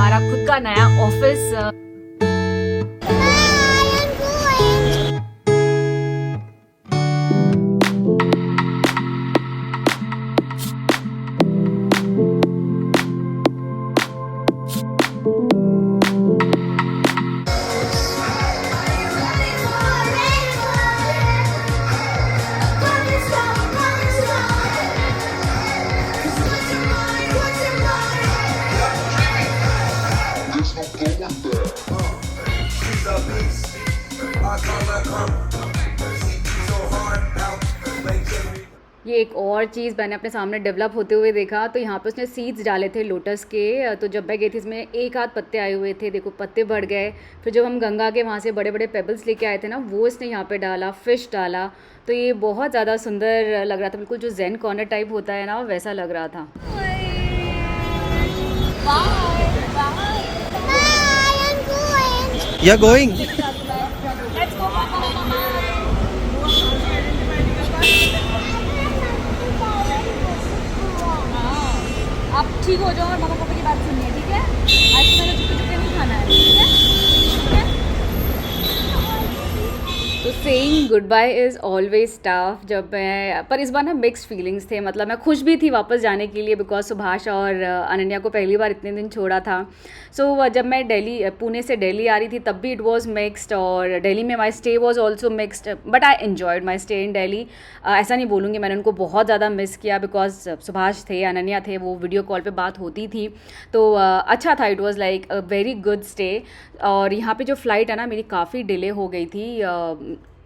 हमारा खुद का नया ऑफिस। ये एक और चीज़ मैंने अपने सामने डेवलप होते हुए देखा, तो यहाँ पे उसने सीड्स डाले थे लोटस के। तो जब मैं गई थी इसमें एक आध पत्ते आए हुए थे, देखो पत्ते बढ़ गए। फिर जब हम गंगा के वहाँ से बड़े बड़े पेबल्स लेके आए थे ना, वो इसने यहाँ पे डाला, फिश डाला। तो ये बहुत ज़्यादा सुंदर लग रहा था, बिल्कुल जो ज़ेन कॉर्नर टाइप होता है ना, वैसा लग रहा था। You're going? आप ठीक हो जाओ और मम्मा पापा की बात सुनिए, ठीक है? आज मैंने चुपके चुपके नहीं खाना है, ठीक है? तो saying goodbye is always tough. जब मैं, पर इस बार ना मिक्स्ड फीलिंग्स थे, मतलब मैं खुश भी थी वापस जाने के लिए, बिकॉज सुभाष और अनन्या को पहली बार इतने दिन छोड़ा था। सो जब मैं पुणे से दिल्ली आ रही थी तब भी इट वाज मिक्स्ड, और दिल्ली में माई stay was also mixed, but I enjoyed my stay in Delhi. ऐसा नहीं बोलूँगी मैंने उनको बहुत ज़्यादा मिस किया, बिकॉज सुभाष थे, अनन्या थे, वो वीडियो कॉल पे बात होती थी, तो अच्छा था। It was like a very good stay. और यहाँ पे जो फ़्लाइट है ना मेरी काफ़ी डिले हो गई थी।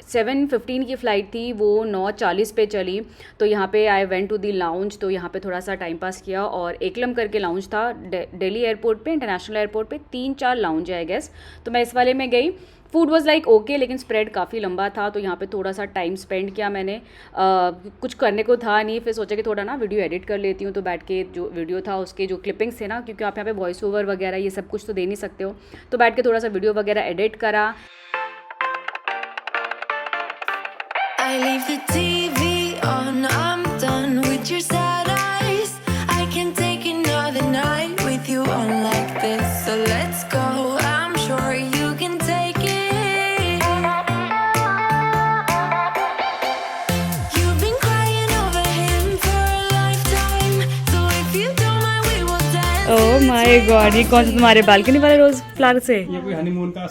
7:15 की फ़्लाइट थी, वो 9:40 पे चली। तो यहाँ पे I went to the lounge, तो यहाँ पे थोड़ा सा टाइम पास किया। और एकलम करके लाउंज था दिल्ली एयरपोर्ट पे, इंटरनेशनल एयरपोर्ट पे 3-4 लाउंज है आई गेस। तो मैं इस वाले में गई। फूड वाज लाइक ओके, लेकिन स्प्रेड काफ़ी लंबा था, तो यहाँ पे थोड़ा सा टाइम स्पेंड किया मैंने। कुछ करने को था नहीं, फिर सोचा कि थोड़ा ना वीडियो एडिट कर लेती हूँ। तो बैठ के जो वीडियो था उसके जो क्लिपिंग्स थे ना, क्योंकि आप यहाँ पे वॉइस ओवर वगैरह ये सब कुछ तो दे नहीं सकते हो, तो बैठ के थोड़ा सा वीडियो वगैरह एडिट करा। I leave the TV on, I'm done with your sad eyes. I can take another night with you on like this. So let's go, I'm sure you can take it. You've been crying over him for a lifetime. So if you don't mind, we will dance. Oh my God, ये कौन सा तुम्हारे balcony वाले रोज flower से? ये कोई honeymoon का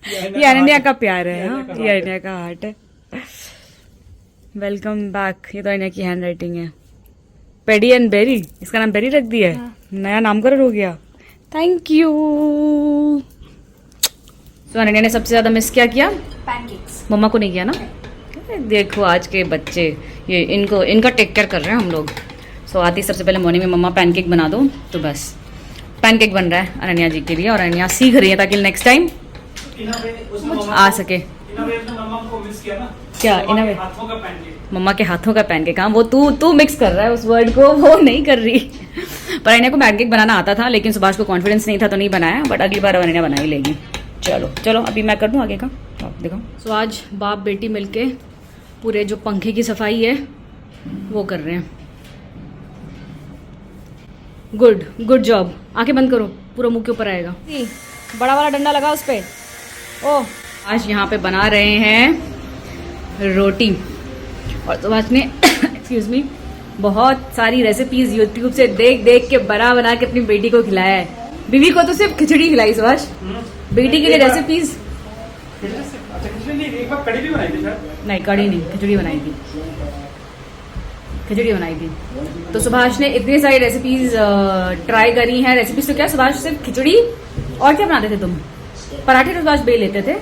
ये अनन्या का प्यार है, हाँ, ये अनन्या का हार्ट है। Welcome back. ये तो अनन्या की हैंड राइटिंग है। पेडी एंड बेरी, इसका नाम बेरी रख दिया है। हाँ। नया नामकरण हो गया। Thank you. तो अनन्या ने सबसे ज्यादा मिस क्या किया? पैनकेक्स। मम्मा को नहीं किया ना? देखो आज के बच्चे, ये इनका टेक केयर कर रहे हैं हम लोग। सो आती सबसे पहले मॉर्निंग में मम्मा पैनकेक बना दो, तो बस पैनकेक बन रहा है अनन्या जी के लिए, और अनन्या सीख रही है ताकि नेक्स्ट टाइम आ सके। क्या इनोवे? मम्मा के हाथों का पैनकेक। हाँ, वो तू मिक्स कर रहा है उस वर्ड को, वो नहीं कर रही। पर अनन्या को पैनकेक बनाना आता था, लेकिन सुभाष को कॉन्फिडेंस नहीं था तो नहीं बनाया, बट अगली बार अनन्या बना ही लेगी। चलो अभी मैं कर दूँ आगे का, देखो। सो आज बाप बेटी मिलके पूरे जो पंखे की सफाई है वो कर रहे हैं। Good job. आंखें बंद करो, पूरा मुंह के ऊपर आएगा। बड़ा वाला डंडा लगा उस पे। ओह, आज यहाँ पे बना रहे हैं रोटी, और तो आज ने एक्सक्यूज मी बहुत सारी रेसिपीज यूट्यूब से देख के बना के अपनी बेटी को खिलाया है। बीवी को तो सिर्फ खिचड़ी खिलाई सुभाष, बेटी के लिए रेसिपीज नहीं, कड़ी नहीं, खिचड़ी बनाई थी। तो सुभाष ने इतनी सारी रेसिपीज ट्राई करी हैं। रेसिपीज तो क्या, सुभाष सिर्फ खिचड़ी, और क्या बनाते थे तुम? पराठे तो सुभाष बेल लेते थे,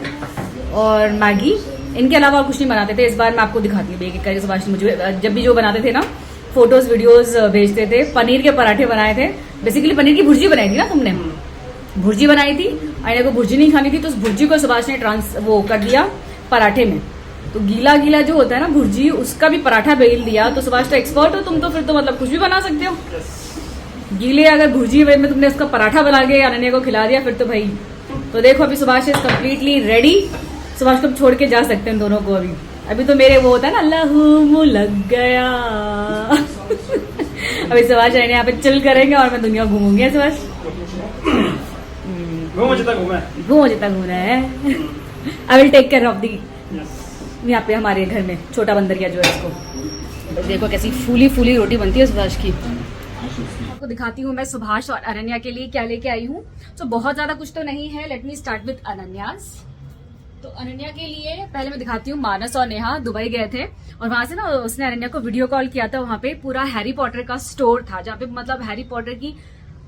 और मैगी, इनके अलावा और कुछ नहीं बनाते थे। इस बार मैं आपको दिखाती हूँ एक करके। सुभाष ने मुझे जब भी जो बनाते थे ना, फोटोज वीडियोस भेजते थे। पनीर के पराठे बनाए थे, बेसिकली पनीर की भुर्जी बनाई थी ना तुमने, भुर्जी बनाई थी। अनन्या को भुर्जी नहीं खानी थी, तो उस भुर्जी को सुभाष ने वो कर दिया पराठे में। तो गीला जो होता है ना भुर्जी, उसका भी पराठा बेल दिया। तो सुभाष तो एक्सपर्ट हो तुम, तो फिर तो मतलब कुछ भी बना सकते हो। गीले अगर भुर्जी वे में तुमने उसका पराठा बना के अनन्या को खिला दिया, फिर तो भाई। तो देखो अभी Subhash is completely ready. Subhash को छोड़ के जा सकते हैं दोनों को। अभी तो मेरे वो होता है ना, अल्लाह लग गया। अभी सुभाष अनन्या यहाँ पे चिल करेंगे और मैं दुनिया घूमूंगी। सुभाष घूमो जितना घूमे घूमो जितना घूमना है। I will take care of the. यहाँ पे हमारे घर में छोटा बंदर किया जो है इसको। तो देखो कैसी फूली फूली रोटी बनती है सुभाष की। आपको दिखाती हूँ मैं सुभाष और अनन्या के लिए क्या लेके आई हूँ। तो बहुत ज्यादा कुछ तो नहीं है। Let me start with Ananya's. तो अनन्या के लिए पहले मैं दिखाती हूँ, मानस और नेहा दुबई गए थे और वहां से ना उसने अनन्या को वीडियो कॉल किया था। वहां पे पूरा हैरी पॉटर का स्टोर था, जहाँ पे मतलब हैरी पॉटर की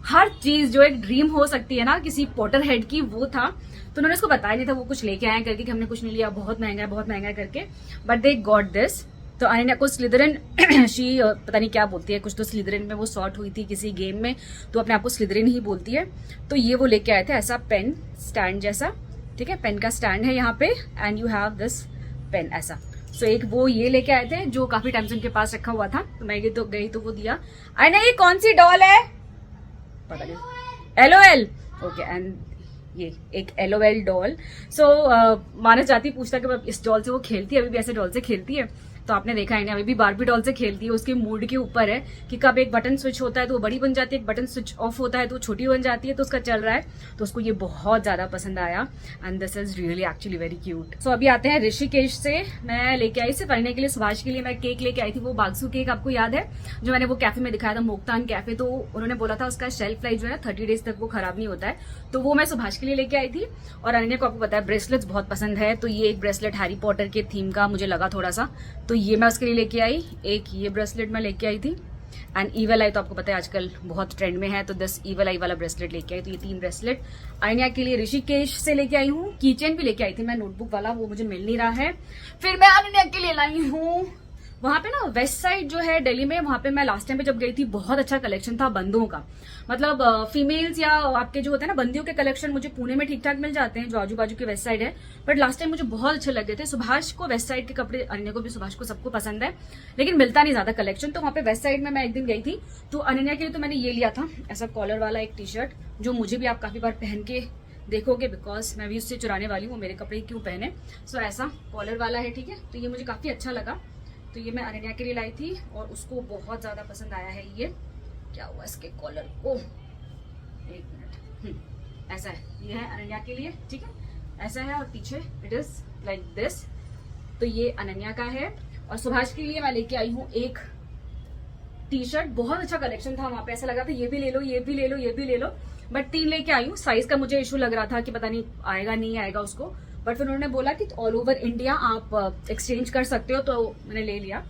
हर चीज जो एक ड्रीम हो सकती है ना किसी पॉटर हेड की, वो था। तो उन्होंने उसको बताया नहीं था वो कुछ लेके आए करके कि हमने कुछ नहीं लिया, बहुत महंगा है करके। But they got this. तो अनन्या को स्लिदरिन शी पता नहीं क्या बोलती है, कुछ तो स्लिदरिन में वो सॉर्ट हुई थी किसी गेम में, तो अपने आप को स्लिदरिन ही बोलती है। तो ये वो लेके आए थे, ऐसा पेन स्टैंड जैसा, ठीक है, पेन का स्टैंड है यहाँ पे and you have this pen ऐसा। सो एक वो ये लेके आए थे जो काफी टाइम से उनके पास रखा हुआ था। तो मैं ये तो गई तो वो दिया। अनन्या ये कौन सी डॉल है? पता नहीं, LOL। ओके, एंड ये एक LOL डॉल। सो मानस जाती पूछता कि इस डॉल से वो खेलती है, अभी भी ऐसे डॉल से खेलती है? तो आपने देखा है ना, अभी भी बारबी डॉल से खेलती है। उसके मूड के ऊपर है कि कब एक बटन स्विच होता है तो वो बड़ी बन जाती है, एक बटन स्विच ऑफ होता है तो वो छोटी बन जाती है। तो उसका चल रहा है, तो उसको ये बहुत ज्यादा पसंद आया and this is really actually very cute. So अभी आते हैं ऋषिकेश से। मैं लेके आई सिर्फ पढ़ने के लिए, सुभाष के लिए मैं केक लेके आई थी, वो बागसू केक, आपको याद है जो मैंने वो कैफे में दिखाया था, मोक्तान कैफे। तो उन्होंने बोला था उसका शेल्फ लाइफ जो है 30 डेज तक वो खराब नहीं होता है। तो वो मैं सुभाष के लिए लेके आई थी। और अनन्या को आपको पता है ब्रेसलेट्स बहुत पसंद है, तो ये एक ब्रेसलेट हैरी पॉटर के थीम का मुझे लगा थोड़ा सा, तो ये मैं उसके लिए लेके आई। एक ये ब्रेसलेट मैं लेके आई थी एंड ईवल आई तो आपको पता है आजकल बहुत ट्रेंड में है, तो दिस ईवल आई वाला ब्रेसलेट लेके आई। तो ये 3 ब्रेसलेट अनन्या के लिए ऋषिकेश से लेके आई हूँ। कीचेन भी लेके आई थी मैं, नोटबुक वाला, वो मुझे मिल नहीं रहा है। फिर मैं अनन्या के लिए लाई हूँ वहां पे ना वेस्ट साइड जो है दिल्ली में, वहां पे मैं लास्ट टाइम पे जब गई थी बहुत अच्छा कलेक्शन था बंदों का। मतलब फीमेल्स या आपके जो होते हैं ना बंदियों के कलेक्शन मुझे पुणे में ठीक ठाक मिल जाते हैं जो आजू बाजू के वेस्ट साइड है, बट लास्ट टाइम मुझे बहुत अच्छे लगे थे। सुभाष को वेस्ट साइड के कपड़े, अनन्या को भी, सुभाष को सबको पसंद है, लेकिन मिलता नहीं ज्यादा कलेक्शन। तो वहां पे वेस्ट साइड में मैं एक दिन गई थी, तो अनन्या के लिए तो मैंने ये लिया था, ऐसा कॉलर वाला एक टी शर्ट, जो मुझे भी आप काफी बार पहन के देखोगे बिकॉज मैं भी उससे चुराने वाली हूँ, मेरे कपड़े क्यों पहने। सो ऐसा कॉलर वाला है, ठीक है। तो ये मुझे काफी अच्छा लगा, तो ये मैं अनन्या के लिए लाई थी और उसको बहुत ज्यादा पसंद आया है। ये क्या हुआ इसके कॉलर को, एक मिनट, ऐसा है, ये है अनन्या के लिए, ठीक है, ऐसा है और पीछे इट इज लाइक दिस। तो ये अनन्या का है। और सुभाष के लिए मैं लेके आई हूँ एक टी शर्ट, बहुत अच्छा कलेक्शन था वहां पे, ऐसा लगा था ये भी ले लो, ये भी ले लो, ये भी ले लो, बट 3 लेके आई हूँ। साइज का मुझे इशू लग रहा था कि पता नहीं आएगा नहीं आएगा उसको, बट फिर उन्होंने बोला कि ऑल ओवर इंडिया आप एक्सचेंज कर सकते हो, तो मैंने ले लिया।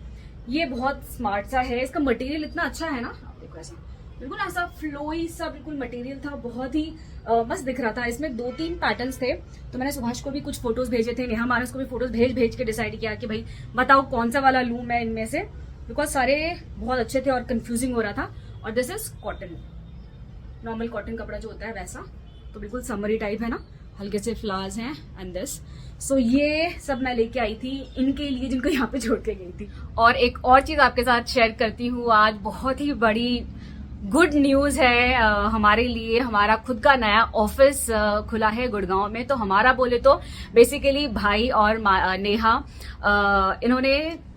ये बहुत स्मार्ट सा है, इसका मटेरियल इतना अच्छा है ना, आप देखो ऐसा बिल्कुल ऐसा फ्लोई सा बिल्कुल मटेरियल था, बहुत ही मस्त दिख रहा था। इसमें 2-3 पैटर्न्स थे, तो मैंने सुभाष को भी कुछ फोटोज भेजे थे, नेहा मानस को भी फोटोज भेज के डिसाइड किया कि भाई बताओ कौन सा वाला लूं मैं इनमें से, बिकॉज सारे बहुत अच्छे थे और कंफ्यूजिंग हो रहा था। और this is cotton, normal cotton कपड़ा जो होता है वैसा, तो बिल्कुल समरी टाइप है ना, हल्के से फ्लावर्स हैं एंड दिस। सो ये सब मैं लेके आई थी इनके लिए जिनको यहाँ पे छोड़ के गई थी। और एक और चीज आपके साथ शेयर करती हूँ, आज बहुत ही बड़ी गुड न्यूज है हमारे लिए। हमारा खुद का नया ऑफिस खुला है गुड़गांव में। तो हमारा बोले तो बेसिकली भाई और नेहा इन्होंने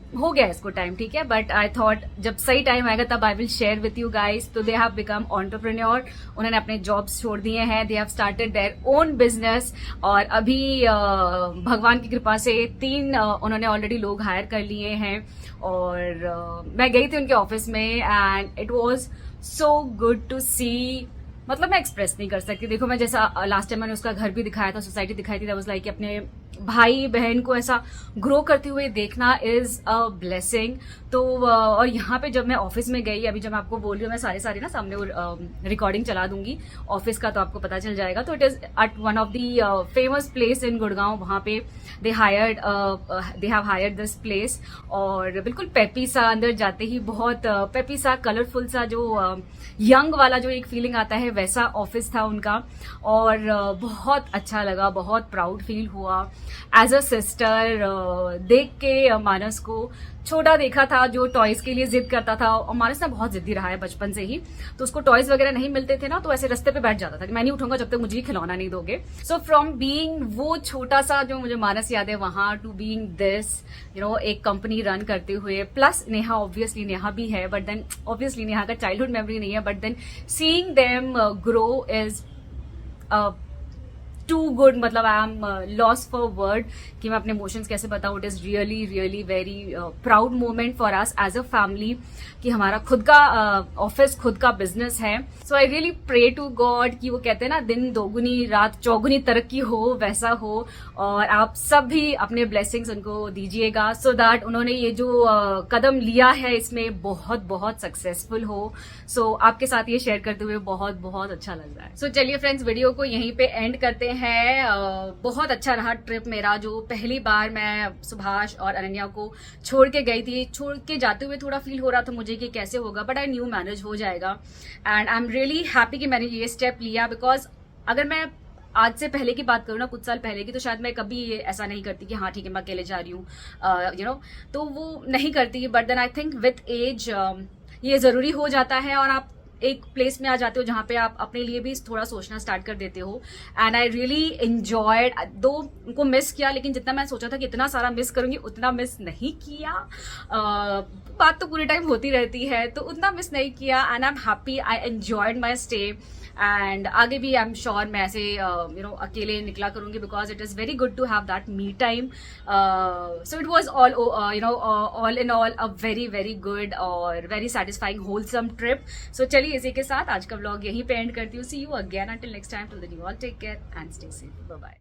हो गया इसको टाइम, ठीक है, बट आई थॉट जब सही टाइम आएगा तब I will share with you guys. तो दे हैव बिकम एंटरप्रेन्योर, उन्होंने अपने जॉब्स छोड़ दिए हैं, they have started their own business. और अभी भगवान की कृपा से 3 उन्होंने ऑलरेडी लोग हायर कर लिए हैं। और मैं गई थी उनके ऑफिस में and it was so good to see, मतलब मैं एक्सप्रेस नहीं कर सकती। देखो मैं जैसा लास्ट टाइम मैंने उसका घर भी दिखाया था, सोसाइटी दिखाई थी, दैट वाज लाइक अपने भाई बहन को ऐसा ग्रो करते हुए देखना इज अ ब्लेसिंग। तो और यहाँ पे जब मैं ऑफिस में गई, अभी जब मैं आपको बोल रही हूँ, मैं सारे ना सामने रिकॉर्डिंग चला दूंगी ऑफिस का, तो आपको पता चल जाएगा। तो it is at one of the famous place in Gurgaon, वहां पे they have hired this place. और बिल्कुल पेपी सा, अंदर जाते ही बहुत पेपी सा, कलरफुल सा, जो यंग वाला जो एक फीलिंग आता है वैसा ऑफिस था उनका। और बहुत अच्छा लगा, बहुत प्राउड फील हुआ। एज अ सिस्टर देख के मानस को छोटा देखा था जो टॉयज के लिए जिद करता था, और मानस ना बहुत जिद्दी रहा है बचपन से ही, तो उसको टॉयज वगैरह नहीं मिलते थे ना तो ऐसे रास्ते पे बैठ जाता था कि मैं नहीं उठूंगा जब तक मुझे खिलौना नहीं दोगे। सो फ्रॉम बीइंग वो छोटा सा जो मुझे मानस याद है वहां, टू बीइंग दिस एक कंपनी रन करते हुए, प्लस नेहा, ऑब्वियसली नेहा भी है, बट देन ऑब्वियसली नेहा का चाइल्डहुड मेमोरी नहीं है, but then seeing them grow is too good. मतलब I am lost for word कि मैं अपने इमोशंस कैसे बताऊं। It is really really very proud moment for us as a family कि हमारा खुद का ऑफिस, खुद का बिजनेस है। So I really pray to God कि वो कहते हैं ना, दिन दोगुनी रात चौगुनी तरक्की हो, वैसा हो, और आप सब भी अपने ब्लेसिंग्स उनको दीजिएगा सो दैट उन्होंने ये जो कदम लिया है इसमें बहुत बहुत सक्सेसफुल हो। सो आपके साथ ये शेयर करते हुए बहुत बहुत अच्छा लग रहा है। सो चलिए फ्रेंड्स, वीडियो को यहीं पे एंड करते हैं। बहुत अच्छा रहा ट्रिप मेरा, जो पहली बार मैं सुभाष और अनन्या को छोड़ के गई थी। छोड़ के जाते हुए थोड़ा फील हो रहा था मुझे कि कैसे होगा, बट आई न्यू मैनेज हो जाएगा, and I am really happy कि मैंने ये स्टेप लिया। बिकॉज अगर मैं आज से पहले की बात करूँ ना, कुछ साल पहले की, तो शायद मैं कभी ये ऐसा नहीं करती कि हाँ ठीक है मैं अकेले जा रही हूँ, तो वो नहीं करती। But then I think with age ये जरूरी हो जाता है, और आप एक प्लेस में आ जाते हो जहाँ पे आप अपने लिए भी थोड़ा सोचना स्टार्ट कर देते हो। एंड आई रियली एंजॉयड, दो उनको मिस किया, लेकिन जितना मैं सोचा था कि इतना सारा मिस करूंगी उतना मिस नहीं किया। बात तो पूरे टाइम होती रहती है, तो उतना मिस नहीं किया, and I am happy, I enjoyed my stay. And आगे भी आई एम श्योर मैं ऐसे अकेले निकला करूंगी, because it is very good to have that me time. So it was all in all a very very good और very satisfying wholesome trip. सो चलिए इसी के साथ आज का व्लॉग यहीं पे एंड करती हूँ। See you again until next time, till then you all take care and stay safe, bye bye.